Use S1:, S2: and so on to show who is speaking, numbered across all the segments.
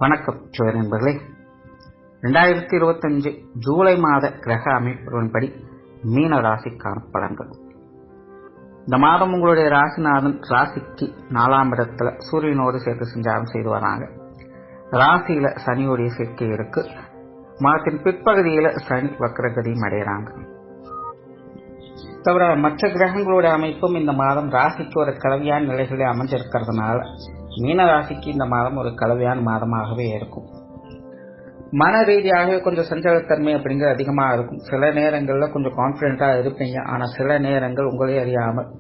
S1: வணக்கம் நண்பர்களே. 2025 ஜூலை மாத கிரக அமைப்புகளின்படி மீன ராசிக்கான பலன்கள். இந்த மாதம் உங்களுடைய ராசிநாதன் ராசிக்கு 4ஆம் இடத்துல சூரியனோடு சேர்த்து சஞ்சாரம் செய்து வராங்க. ராசியில சனியோடைய சேர்க்கை இருக்கு. மாதத்தின் பிற்பகுதியில சனி வக்ரகதியும் அடைகிறாங்க. தவிர மற்ற கிரகங்களுடைய அமைப்பும் இந்த மாதம் ராசிக்கு ஒரு கலவையான நிலைகளை அமைஞ்சிருக்கிறதுனால மீன ராசிக்கு இந்த மாதம் ஒரு கலவையான மாதமாகவே இருக்கும். மன ரீதியாகவே கொஞ்சம் சஞ்சலத்தன்மை அப்படிங்கிறது அதிகமாக இருக்கும். சில நேரங்களில் கொஞ்சம் கான்ஃபிடென்ட்டாக இருப்பீங்க. ஆனால் சில நேரங்கள் உங்களே அறியாமல்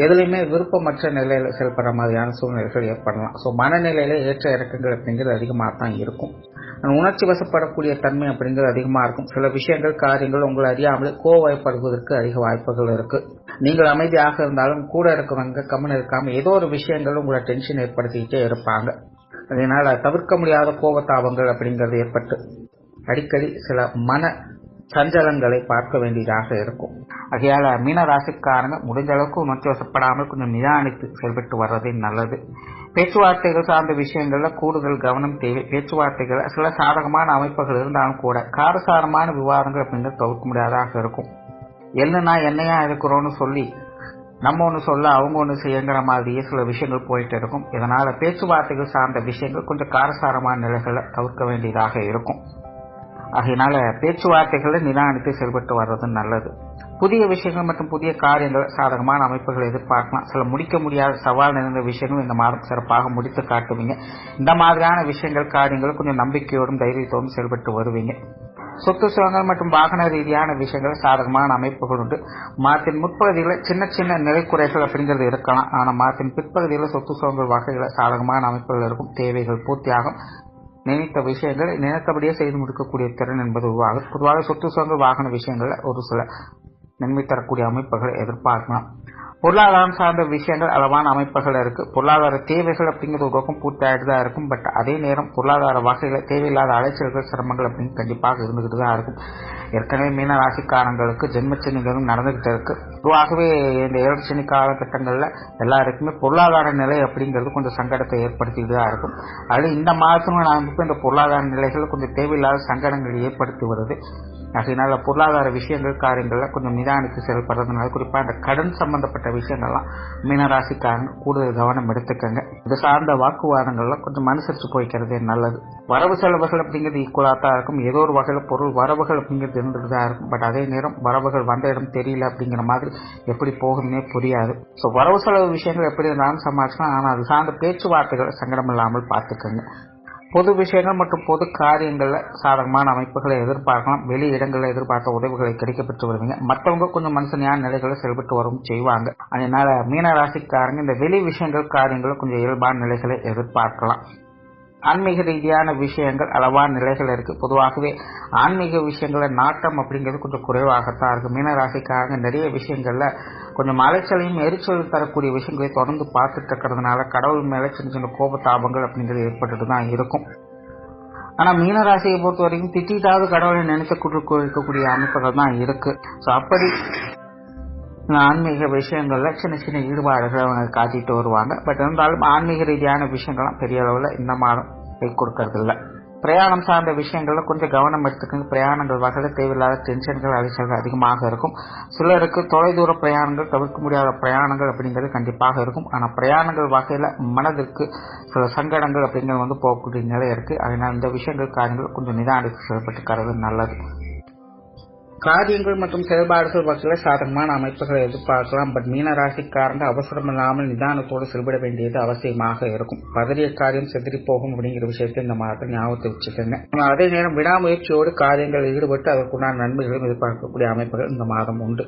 S1: எதுலையுமே விருப்பமற்ற நிலையில செயல்படுற மாதிரியான சூழ்நிலைகள் ஏற்படலாம். ஸோ மனநிலையில ஏற்ற இறக்கங்கள் அப்படிங்கிறது அதிகமாக தான் இருக்கும். உணர்ச்சி வசப்படக்கூடிய தன்மை அப்படிங்கிறது அதிகமாக இருக்கும். சில விஷயங்கள் காரியங்கள் உங்களை அறியாமல் கோவப்படுவதற்கு அதிக வாய்ப்புகள் இருக்கு. நீங்கள் அமைதியாக இருந்தாலும் கூட இருக்கிறவங்க கம்மன் இருக்காம ஏதோ ஒரு விஷயங்கள் உங்களை டென்ஷன் ஏற்படுத்திக்கிட்டே இருப்பாங்க. அதனால தவிர்க்க முடியாத கோபத்தாபங்கள் அப்படிங்கிறது ஏற்பட்டு அடிக்கடி சில மன சஞ்சலங்களை பார்க்க வேண்டியதாக இருக்கும். ஆகையால மீன ராசிக்காரங்க முடிஞ்ச அளவுக்கு உணர்ச்சி வசப்படாமல் கொஞ்சம் நிதானித்து செயல்பட்டு வர்றதே நல்லது. பேச்சுவார்த்தைகள் சார்ந்த விஷயங்கள்ல கூடுதல் கவனம் தேவை. பேச்சுவார்த்தைகள் சில சாதகமான அமைப்புகள் இருந்தாலும் கூட காரசாரமான விவாதங்கள் அப்படிங்கிறது தவிர்க்க முடியாதாக இருக்கும். என்னன்னா என்னையா இருக்கிறோன்னு சொல்லி நம்ம ஒன்று சொல்ல அவங்க ஒன்று செய்யங்கிற மாதிரியே சில விஷயங்கள் போயிட்டு இருக்கும். இதனால பேச்சுவார்த்தைகள் சார்ந்த விஷயங்கள் கொஞ்சம் காரசாரமான நிலைகளை தவிர்க்க வேண்டியதாக இருக்கும். ஆகையினால பேச்சுவார்த்தைகளை நிதானித்து செயல்பட்டு வர்றது நல்லது. புதிய விஷயங்கள் மற்றும் புதிய காரியங்கள் சாதகமான அமைப்புகளை எதிர்பார்க்கலாம். சில முடிக்க முடியாத சவால் நிறைந்த விஷயங்கள் இந்த மாதம் சிறப்பாக முடித்து காட்டுவீங்க. இந்த மாதிரியான விஷயங்கள் காரியங்கள் கொஞ்சம் நம்பிக்கையோடும் தைரியத்தோடும் செயல்பட்டு வருவீங்க. சொத்து சுகங்கள் மற்றும் வாகன ரீதியான விஷயங்கள் சாதகமான அமைப்புகள் உண்டு. மாதத்தின் முற்பகுதியில் சின்ன சின்ன நிலைக்குறைகள் அப்படிங்கிறது இருக்கலாம். ஆனால் மாதத்தின் பிற்பகுதியில் சொத்து சுகங்கள் வகையில் சாதகமான அமைப்புகள் இருக்கும். தேவைகள் பூர்த்தியாகும். நினைத்த விஷயங்களை நினைத்தபடியே செய்து முடிக்கக்கூடிய திறன் என்பது உருவாகும். பொதுவாக சொத்து சுகங்கள் வாகன விஷயங்கள்ல ஒரு சில நன்மை தரக்கூடிய அமைப்புகளை எதிர்பார்க்கலாம். பொருளாதாரம் சார்ந்த விஷயங்கள் அளவான அமைப்புகள் இருக்கு. பொருளாதார தேவைகள் அப்படிங்கிறது ஒரு பக்கம் பூர்த்தி ஆகிட்டு தான் இருக்கும். பட் அதே நேரம் பொருளாதார வகையில தேவையில்லாத அலைச்சல்கள் சிரமங்கள் அப்படின்னு கண்டிப்பாக இருந்துகிட்டு தான் இருக்கும். ஏற்கனவே மீன ராசிக்காரங்களுக்கு ஜென்மச்சனிகளும் நடந்துகிட்டு இருக்கு. பொதுவாகவே இந்த 7 சனி காலகட்டங்கள்ல எல்லாருக்குமே பொருளாதார நிலை அப்படிங்கிறது கொஞ்சம் சங்கடத்தை ஏற்படுத்திட்டு தான் இருக்கும். அது இந்த மாதமும் நமக்கு இந்த பொருளாதார நிலைகள் கொஞ்சம் தேவையில்லாத சங்கடங்கள் ஏற்படுத்தி வருது. அதனால பொருளாதார விஷயங்கள் காரியங்கள்ல கொஞ்சம் நிதானித்து செயல்படுறதுனால குறிப்பா இந்த கடன் சம்பந்தப்பட்ட விஷயங்கள்லாம் மீனராசிக்காரங்க கூடுதல் கவனம் எடுத்துக்கங்க. இது சார்ந்த வாக்குவாதங்கள்ல கொஞ்சம் அனுசரிச்சு போய்க்கிறதே நல்லது. வரவு செலவுகள் அப்படிங்கிறது ஈக்குவலா தான் இருக்கும். ஏதோ ஒரு வகையில பொருள் வரவுகள் அப்படிங்கிறது இருந்துதான் இருக்கும். பட் அதே நேரம் வரவுகள் வந்த இடம் தெரியல அப்படிங்கிற மாதிரி எப்படி போகுதுன்னே புரியாது. ஸோ வரவு செலவு விஷயங்கள் எப்படி இருந்தாலும் சமாளிக்கலாம். ஆனால் அது சார்ந்த பேச்சுவார்த்தைகள் சங்கடம் இல்லாமல் பார்த்துக்கங்க. பொது விஷயங்கள் மற்றும் பொது காரியங்கள்ல சாதகமான அமைப்புகளை எதிர்பார்க்கலாம். வெளி இடங்களில் எதிர்பார்த்த உதவிகளை கிடைக்கப்பெற்று வருவீங்க. மற்றவங்க கொஞ்சம் மனுஷனியான நிலைகளை செயல்பட்டு வரும் செய்வாங்க. அதனால மீன ராசிக்காரங்க இந்த வெளி விஷயங்கள் காரியங்களை கொஞ்சம் இயல்பான நிலைகளை எதிர்பார்க்கலாம். ஆன்மீக ரீதியான விஷயங்கள் அளவான நிலைகள் இருக்கு. பொதுவாகவே ஆன்மீக விஷயங்கள நாட்டம் அப்படிங்கிறது கொஞ்சம் குறைவாகத்தான் இருக்கு. மீனராசிக்காக நிறைய விஷயங்கள்ல கொஞ்சம் அலைச்சலையும் எரிச்சல் தரக்கூடிய விஷயங்களை தொடர்ந்து பார்த்துட்டு இருக்கிறதுனால கடவுள் மேல சின்ன சின்ன கோபத்தாபங்கள் அப்படிங்கிறது ஏற்பட்டுட்டு தான் இருக்கும். ஆனா மீனராசியை பொறுத்த வரைக்கும் திட்டாவது கடவுளை நினைச்சு கொடுக்கக்கூடிய அமைப்புகள் தான் இருக்கு. ஸோ அப்படி ஆன்மீக விஷயங்கள்ல சின்ன சின்ன ஈடுபாடுகளை அவங்க காட்டிட்டு வருவாங்க. பட் இருந்தாலும் ஆன்மீக ரீதியான விஷயங்கள்லாம் பெரிய அளவுல இந்த மாதம் கை கொடுக்கறது இல்லை. பிரயாணம் சார்ந்த விஷயங்கள்ல கொஞ்சம் கவனம் எடுத்துக்கங்க. பிரயாணங்கள் வகையில தேவையில்லாத டென்ஷன்கள் அலைச்சல்கள் அதிகமாக இருக்கும். சிலருக்கு தொலைதூர பிரயாணங்கள் தவிர்க்க முடியாத பிரயாணங்கள் அப்படிங்கிறது கண்டிப்பாக இருக்கும். ஆனா பிரயாணங்கள் வகையில மனதிற்கு சில சங்கடங்கள் அப்படிங்கிறது போகக்கூடிய நிலை இருக்கு. அதனால இந்த விஷயங்கள் காரியங்கள் கொஞ்சம் நிதானித்து செயல்பட்டுக்கிறது நல்லது. காரியங்கள் மற்றும் செயல்பாடுகள் வகையில் சாதகமான அமைப்புகளை எதிர்பார்க்கலாம். பட் மீன ராசிக்காரங்க அவசரம் இல்லாமல் நிதானத்தோடு செயல்பட வேண்டியது அவசியமாக இருக்கும். பதறிய காரியம் செதறி போகும் அப்படிங்கிற விஷயத்தை இந்த மாதத்தை ஞாபகத்தை வச்சுக்கோங்க. அதே நேரம் விடாமுயற்சியோடு காரியங்களில் ஈடுபட்டு அதற்குண்டான நன்மைகளும் எதிர்பார்க்கக்கூடிய அமைப்புகள் இந்த மாதம் உண்டு.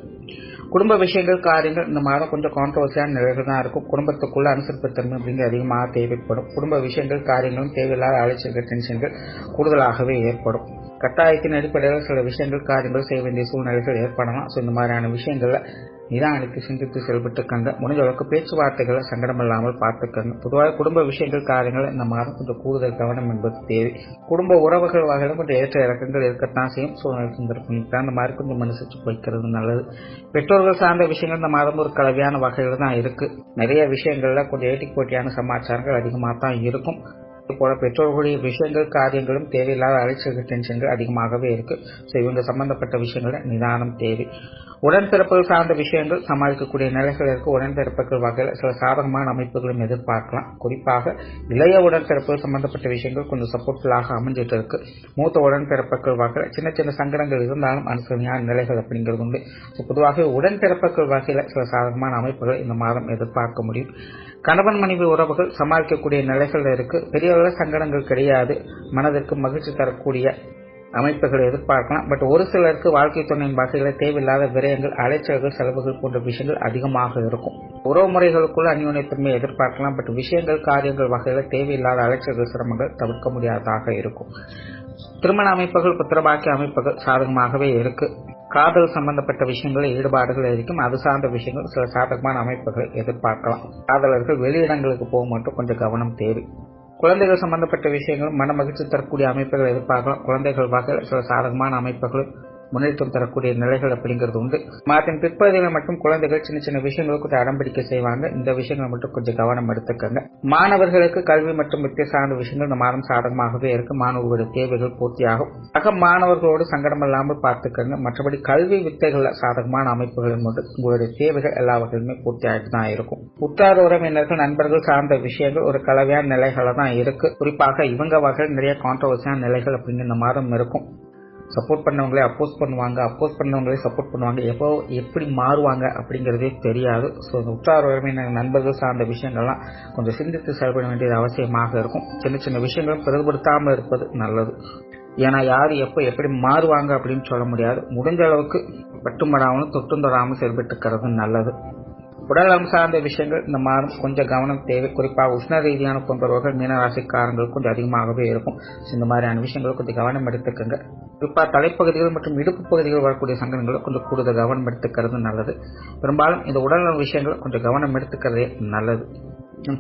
S1: குடும்ப விஷயங்கள் காரியங்கள் இந்த மாதம் கொஞ்சம் கான்ட்ரவர்சியான நிலைகள் தான் இருக்கும். குடும்பத்துக்குள்ள அனுசரிப்புத்தன்மை அப்படிங்கிறது அதிகமாக தேவைப்படும். குடும்ப விஷயங்கள் காரியங்களும் தேவையில்லாத அலைச்சல்கள் டென்ஷன்கள் கூடுதலாகவே ஏற்படும். கட்டாயத்தின் அடிப்படையில் சில விஷயங்கள் காரியங்கள் செய்ய வேண்டிய சூழ்நிலைகள் ஏற்படலாம். ஸோ இந்த மாதிரியான விஷயங்கள்ல நிதானித்து சிந்தித்து செயல்பட்டுக்கங்க. முடிஞ்ச அளவுக்கு பேச்சுவார்த்தைகளை சங்கடம் இல்லாமல் பார்த்துக்கங்க. பொதுவாக குடும்ப விஷயங்கள் காரியங்கள் இந்த மாதம் கொஞ்சம் கூடுதல் கவனம் என்பது தேவை. குடும்ப உறவுகள் வகையில கொஞ்சம் ஏற்ற இறக்கங்கள் இருக்கத்தான் செய்யும். சூழ்நிலை சந்தர்ப்பம் அந்த மாதிரி கொஞ்சம் மனுஷிச்சு போய்க்கிறது நல்லது. பெற்றோர்கள் சார்ந்த விஷயங்கள் இந்த மாதம் ஒரு கலவையான வகையில் தான் இருக்கு. நிறைய விஷயங்கள்ல கொஞ்சம் ஏட்டிக்கு போட்டியான சமாச்சாரங்கள் அதிகமாக தான் இருக்கும். போல பெற்றோர்களுடைய விஷயங்கள் காரியங்களும் தேவையில்லாத அலைச்சல்கள் டென்ஷன்கள் அதிகமாகவே இருக்கு. ஸோ இவங்க சம்பந்தப்பட்ட விஷயங்கள நிதானம் தேவை. உடன்பிறப்புகள் சார்ந்த விஷயங்கள் சமாளிக்கக்கூடிய நிலைகள் இருக்கு. உடன்பிறப்புகள் வகையில் சில சாதகமான அமைப்புகளும் எதிர்பார்க்கலாம். குறிப்பாக இளைய உடன்பிறப்புகள் சம்பந்தப்பட்ட விஷயங்கள் கொஞ்சம் சப்போர்ட்ஃபுல்லாக அமைஞ்சிட்டு இருக்கு. மூத்த உடன்பிறப்புகள் வகையில் சின்ன சின்ன சங்கடங்கள் இருந்தாலும் அனுசரணையான நிலைகள் அப்படிங்கிறது உண்டு. ஸோ பொதுவாக உடன்பிறப்புகள் வகையில் சில சாதகமான அமைப்புகள் இந்த மாதம் எதிர்பார்க்க முடியும். கணவன் மனைவி உறவுகள் சமாளிக்கக்கூடிய நிலைகள் இருக்கு. பெரிய அளவில் சங்கடங்கள் கிடையாது. மனதிற்கு மகிழ்ச்சி தரக்கூடிய அமைப்புகளை எதிர்பார்க்கலாம். பட் ஒரு சிலருக்கு வாழ்க்கை துணையின் வகைகளை தேவையில்லாத விரயங்கள், அலைச்சல்கள், செலவுகள் போன்ற விஷயங்கள் அதிகமாக இருக்கும். உறவு முறைகளுக்குள்ள அந்யோன்யத்தன்மை எதிர்பார்க்கலாம். பட் விஷயங்கள் காரியங்கள் வகையில தேவையில்லாத அலைச்சல்கள் சிரமங்கள் தவிர்க்க முடியாததாக இருக்கும். திருமண அமைப்புகள் புத்திரபாக்கிய அமைப்புகள் சாதகமாகவே இருக்கு. காதல் சம்பந்தப்பட்ட விஷயங்களில் ஈடுபாடுகள் இருக்கும். அது சார்ந்த விஷயங்கள் சில சாதகமான அமைப்புகளை எதிர்பார்க்கலாம். காதலர்கள் வெளியிடங்களுக்கு போக மட்டும் கொஞ்சம் கவனம் தேவை. குழந்தைகள் சம்பந்தப்பட்ட விஷயங்களும் மன மகிழ்ச்சி தரக்கூடிய அமைப்புகள் எதிர்பார்க்கலாம். குழந்தைகள் வகையில் சில சாதகமான அமைப்புகளும் முன்னேற்றம் தரக்கூடிய நிலைகள் அப்படிங்கிறது உண்டு. மாதத்தின் பிற்பகுதியில் மட்டும் குழந்தைகள் சின்ன சின்ன விஷயங்கள் கொஞ்சம் அடம்பிடிக்க செய்வாங்க. இந்த விஷயங்கள் மட்டும் கொஞ்சம் கவனம் எடுத்துக்கங்க. மாணவர்களுக்கு கல்வி மற்றும் வித்திய சார்ந்த விஷயங்கள் இந்த மாதம் சாதகமாகவே இருக்கு. மாணவர்களுடைய தேவைகள் பூர்த்தியாகும். சக மாணவர்களோடு சங்கடம் இல்லாமல் பார்த்துக்கங்க. மற்றபடி கல்வி வித்தைகள் சாதகமான அமைப்புகளின் மூலம் உங்களுடைய தேவைகள் எல்லா வகையிலுமே பூர்த்தி ஆகிட்டு தான் இருக்கும். உற்றார் உறவினர்கள் நண்பர்கள் சார்ந்த விஷயங்கள் ஒரு கலவையான நிலைகள தான் இருக்கு. குறிப்பாக இவங்க வகையில் நிறைய கான்ட்ரவர்சியான நிலைகள் அப்படிங்கிற இந்த மாதம் இருக்கும். சப்போர்ட் பண்ணவங்களே அப்போஸ் பண்ணுவாங்க, அப்போஸ் பண்ணவங்களே சப்போர்ட் பண்ணுவாங்க. எப்போ எப்படி மாறுவாங்க அப்படிங்கிறதே தெரியாது. ஸோ இந்த உற்றார் உறவினர் நண்பர்கள் சார்ந்த விஷயங்கள்லாம் கொஞ்சம் சிந்தித்து செயல்பட வேண்டியது அவசியமாக இருக்கும். சின்ன சின்ன விஷயங்களும் பிறகுபடுத்தாமல் இருப்பது நல்லது. ஏன்னா யார் எப்போ எப்படி மாறுவாங்க அப்படின்னு சொல்ல முடியாது. முடிஞ்ச அளவுக்கு பட்டுமடாமல் தொட்டும் தொடாமல் செயல்பட்டுக்கிறது நல்லது. உடல்நலம் சார்ந்த விஷயங்கள் இந்த மாதம் கொஞ்சம் கவனம் தேவை. குறிப்பாக உஷ்ண ரீதியான தொந்தரவுகள் மீனராசிக்காரங்கள் கொஞ்சம் அதிகமாகவே இருக்கும். இந்த மாதிரியான விஷயங்கள் கொஞ்சம் கவனம் எடுத்துக்கங்க. குறிப்பாக தலைப்பகுதிகள் மற்றும் இடுப்பு பகுதிகள் வரக்கூடிய சங்கடங்களை கொஞ்சம் கூடுதல் கவனம் எடுத்துக்கிறது நல்லது. பெரும்பாலும் இந்த உடல்நல விஷயங்கள் கொஞ்சம் கவனம் எடுத்துக்கிறதே நல்லது.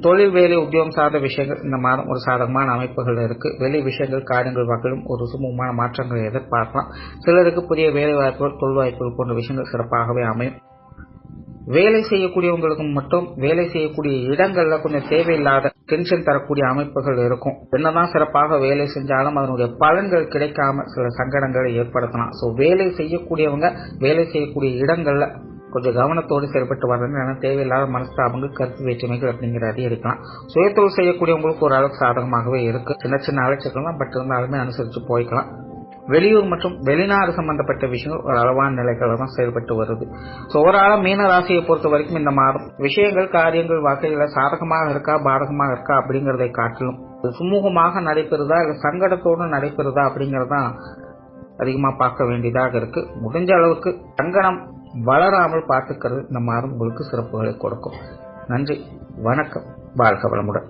S1: தொழில் வேலை உத்தியோகம் சார்ந்த விஷயங்கள் இந்த மாதம் ஒரு சாதகமான அமைப்புகள் இருக்கு. வெளி விஷயங்கள் காரியங்கள் வகையிலும் ஒரு சுமூகமான மாற்றங்களை எதிர்பார்க்கலாம். சிலருக்கு புதிய வேலை வாய்ப்புகள் தொழில் வாய்ப்புகள் போன்ற விஷயங்கள் சிறப்பாகவே அமையும். வேலை செய்யக்கூடியவங்களுக்கு மட்டும் வேலை செய்யக்கூடிய இடங்கள்ல கொஞ்சம் தேவையில்லாத டென்ஷன் தரக்கூடிய அமைப்புகள் இருக்கும். என்னதான் சிறப்பாக வேலை செஞ்சாலும் அதனுடைய பலன்கள் கிடைக்காம சில சங்கடங்களை ஏற்படுத்தலாம். ஸோ வேலை செய்யக்கூடியவங்க வேலை செய்யக்கூடிய இடங்கள்ல கொஞ்சம் கவனத்தோடு செயல்பட்டு வர்றது. தேவையில்லாத மனஸ்தாபங்கள் கருத்து வேற்றுமைகள் அப்படிங்கிற அதிகரிக்கலாம். சுயத்தொழில் செய்யக்கூடியவங்களுக்கு ஓரளவுக்கு சாதகமாகவே இருக்கு. சின்ன சின்ன அலைச்சல்கள்லாம் பட் இருந்தாலுமே அனுசரித்து போய்க்கலாம். வெளியூர் மற்றும் வெளிநாடு சம்பந்தப்பட்ட விஷயங்கள் ஒரு அளவான நிலைகளில் தான் செயல்பட்டு வருது. ஸோ ஓவரால மீன ராசியை பொறுத்த வரைக்கும் இந்த மாதம் விஷயங்கள் காரியங்கள் வகையில சாதகமாக இருக்கா பாதகமாக இருக்கா அப்படிங்கிறதை காட்டிலும் சுமூகமாக நடைபெறுதா இல்லை சங்கடத்தோடு நடைபெறுதா அப்படிங்கறதான் அதிகமா பார்க்க வேண்டியதாக இருக்கு. முடிஞ்ச அளவுக்கு சங்கடம் வளராமல் பார்த்துக்கிறது இந்த மாதம் உங்களுக்கு சிறப்புகளை கொடுக்கும். நன்றி, வணக்கம், வாழ்க வளமுடன்.